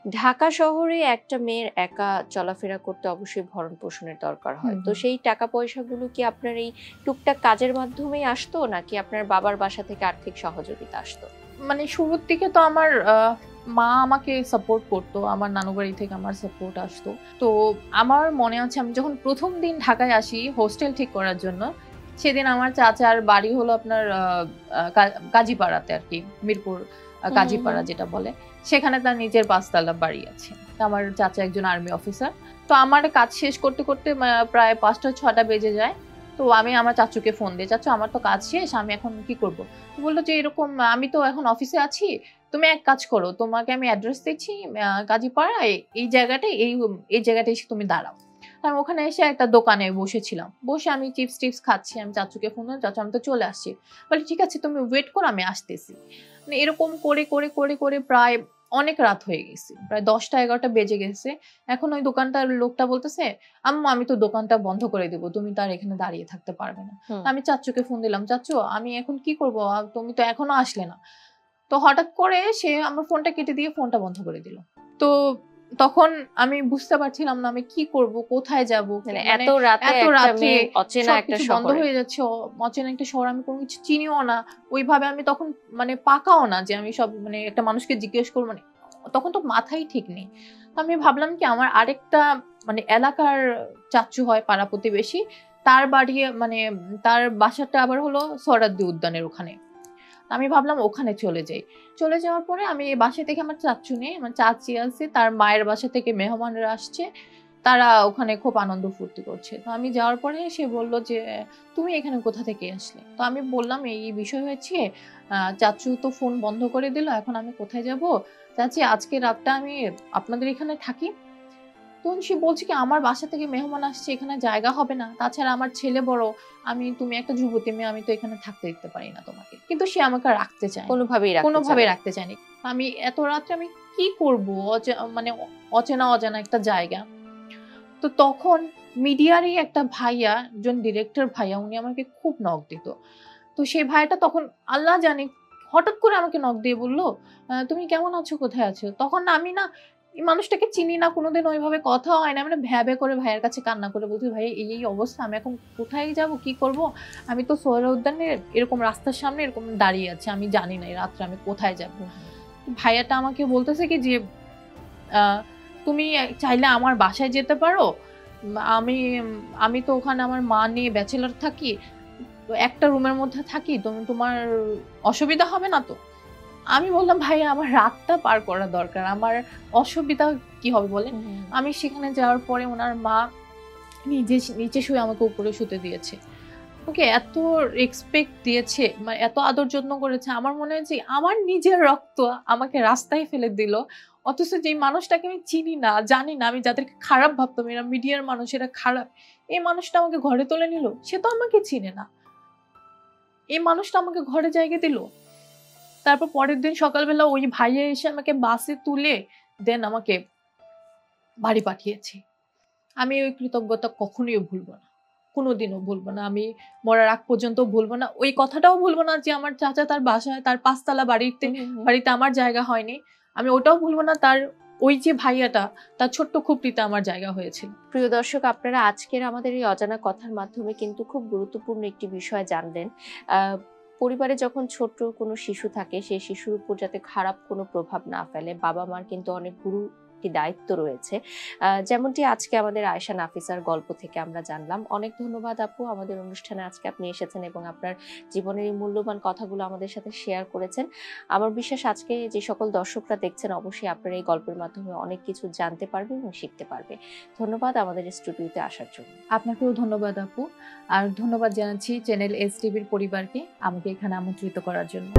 ঢাকা শহরে একটা মেয়ের একা চলাফেরা করতে অবশ্যই ভরণ পোষণের দরকার হয়, তো সেই টাকা পয়সাগুলো কি আপনার এই টুকটাক কাজের মাধ্যমেই আসতো নাকি আপনার বাবার বাসা থেকে আর্থিক সহযোগিতা আসতো? মানে শুরুর দিকে তো আমার মা আমাকে সাপোর্ট করতো, আমার নানু বাড়ি থেকে আমার সাপোর্ট আসতো। তো আমার মনে আছে আমি যখন প্রথম দিন ঢাকায় আসি হোস্টেল ঠিক করার জন্য, সেদিন আমার চাচার বাড়ি হলো আপনার কাজীপাড়াতে আর কি, মিরপুর কাজীপাড়া যেটা বলে, সেখানে তার নিজের 5 তলা বাড়ি আছে। আমার চাচা একজন আর্মি অফিসার। তো আমার কাজ শেষ করতে করতে প্রায় 5টা 6টা বেজে যায়। তো আমি আমার চাচুকে ফোন দিই, চাচু আমার তো কাজ শেষ, আমি এখন কি করব? বললো যে এরকম আমি তো এখন অফিসে আছি, তুমি এক কাজ করো, তোমাকে আমি অ্যাড্রেস দিচ্ছি কাজীপাড়া, এই জায়গাটায় এই জায়গাটায় এসে তুমি দাঁড়াও। আমি ওখানে এসে একটা দোকানে বসেছিলাম, বসে আমি চিপস টিপস খাচ্ছি। আমি চাচুকে ফোন দিলাম, চাচু আমি তো চলে আসছি। বলে ঠিক আছে তুমি ওয়েট করো, আমি আসতেছি। মানে এরকম করে করে করে করে প্রায় অনেক রাত হয়ে গেছে, প্রায় 10টা 11টা বেজে গেছে। এখন ওই দোকানটার লোকটা বলতেছে, আম্মু আমি তো দোকানটা বন্ধ করে দেবো, তুমি তো আর এখানে দাঁড়িয়ে থাকতে পারবে না। আমি চাচুকে ফোন দিলাম, চাচু আমি এখন কি করবো, তুমি তো এখনো আসলে না। তো হঠাৎ করে সে আমার ফোনটা কেটে দিয়ে ফোনটা বন্ধ করে দিল। তো তখন আমি বুঝতে পারছিলাম না আমি কি করব, কোথায় যাব। এত রাতে অচেনা একটা শহর বন্ধ হয়ে যাচ্ছে, অচেনা একটা শহর, আমি কোনো কিছু চিনিও না ওইভাবে। আমি তখন মানে পাকাও না যে আমি সব মানে একটা মানুষকে জিজ্ঞেস করবো, মানে তখন তো মাথাই ঠিক নেই। আমি ভাবলাম কি আমার আরেকটা মানে এলাকার চাচু হয় পাড়া প্রতিবেশী, তার বাড়ি মানে তার বাসাটা আবার হলো সোহরাওয়ার্দী উদ্যানের ওখানে। আমি ভাবলাম ওখানে চলে যাই। চলে যাওয়ার পরে আমি এই বাসা থেকে আমার চাচু নেই, আমার চাচি আছে, তার মায়ের বাসা থেকে মেহমানরা আসছে, তারা ওখানে খুব আনন্দ ফুর্তি করছে। তো আমি যাওয়ার পরে সে বললো যে তুমি এখানে কোথা থেকে আসলে? তো আমি বললাম এই বিষয় হয়েছে, চাচু তো ফোন বন্ধ করে দিল, এখন আমি কোথায় যাব? চাচি আজকে রাতটা আমি আপনাদের এখানে থাকি। তখন সে বলছে কি আমার বাসা থেকে মেহমান আসছে, এখানে জায়গা হবে না, তাছাড়া আমার ছেলে বড়, তুমি একটা যুবতী মেয়ে, আমি তো এখানে থাকতে দিতে পারি না তোমাকে। কিন্তু সে আমাকে রাখতে চায়, কোনোভাবেই রাখতে চায়নি। আমি এত রাত্রে আমি কি করব, মানে অচেনা অজানা একটা জায়গা। তো তখন মিডিয়ারই একটা ভাইয়া, একজন ডিরেক্টর ভাইয়া, উনি আমাকে খুব নক দিত। তো সেই ভাইয়াটা তখন আল্লাহ জানে হঠাৎ করে আমাকে নক দিয়ে বললো, তুমি কেমন আছো, কোথায় আছো? তখন আমি না এই মানুষটাকে চিনি না, কোনোদিন ওইভাবে কথা হয় না, মানে ভ্যাবে করে ভাইয়ের কাছে কান্না করে বলছি, ভাই এই অবস্থা, আমি এখন কোথায় যাব, কি করব? আমি তো সোহরা উদ্যানের এরকম রাস্তার সামনে এরকম দাঁড়িয়ে আছি, আমি জানি না এই রাত্রে আমি কোথায় যাব। ভাইয়াটা আমাকে বলতেছে কি যে তুমি চাইলে আমার বাসায় যেতে পারো, আমি আমি তো ওখানে আমার মা নিয়ে ব্যাচেলর থাকি, তো একটা রুমের মধ্যে থাকি, তোমার অসুবিধা হবে না তো? আমি বললাম ভাইয়া আমার রাতটা পার করা দরকার, আমার অসুবিধা কি হবে বলেন? আমি সেখানে যাওয়ার পরে ওনার মা নিচে শুয়ে আমাকে উপরে শুতে দিয়েছে। ওকে এত রেসপেক্ট দিয়েছে, মানে এত আদর যত্ন করেছে, আমার মনে হয় যে আমার নিজের রক্ত আমাকে রাস্তায় ফেলে দিল। অথচ যে মানুষটাকে আমি চিনি না, জানি না, আমি যাদেরকে খারাপ ভাবতাম এরা মিডিয়ার মানুষ, এরা খারাপ, এই মানুষটা আমাকে ঘরে তুলে নিল। সে তো আমাকে চিনে না, এই মানুষটা আমাকে ঘরে জায়গা দিল। তারপর পরের দিন সকালবেলা ওই ভাইয়া এসে আমাকে বাসে তুলে দেন আমাকে বাড়ি পাঠিয়েছে। আমি ওই কৃতজ্ঞতা কখনোই ভুলবো না, কোনোদিনও ভুলবো না, আমি মরার আগ পর্যন্ত ভুলবো না। ওই কথাটাও ভুলবো না যে আমার চাচা তার বাসায়, তার 5 তলা বাড়িতে আমার জায়গা হয়নি, আমি ওটাও ভুলবো না তার ওই যে ভাইয়াটা তার ছোট্ট খুপড়িতে আমার জায়গা হয়েছিল। প্রিয় দর্শক, আপনারা আজকের আমাদের এই অজানা কথার মাধ্যমে কিন্তু খুব গুরুত্বপূর্ণ একটি বিষয় জানলেন। পরিবারে যখন ছোট্ট কোনো শিশু থাকে, সেই শিশুর উপর যাতে খারাপ কোনো প্রভাব না ফেলে, বাবা মার কিন্তু অনেক দায়িত্ব রয়েছে, যেমনটি আজকে আমাদের আয়েশা নাফিসার গল্প থেকে আমরা জানলাম। অনেক ধন্যবাদ আপু, আমাদের অনুষ্ঠানে আজকে আপনি এসেছেন এবং আপনার জীবনের এই মূল্যবান কথাগুলো আমাদের সাথে শেয়ার করেছেন। আমার বিশ্বাস আজকে যে সকল দর্শকরা দেখছেন অবশ্যই আপনারা এই গল্পের মাধ্যমে অনেক কিছু জানতে পারবে এবং শিখতে পারবে। ধন্যবাদ আমাদের স্টুডিওতে আসার জন্য। আপনাকেও ধন্যবাদ আপু, আর ধন্যবাদ জানাচ্ছি চ্যানেল এস টিভির পরিবারকে আমাকে এখানে আমন্ত্রিত করার জন্য।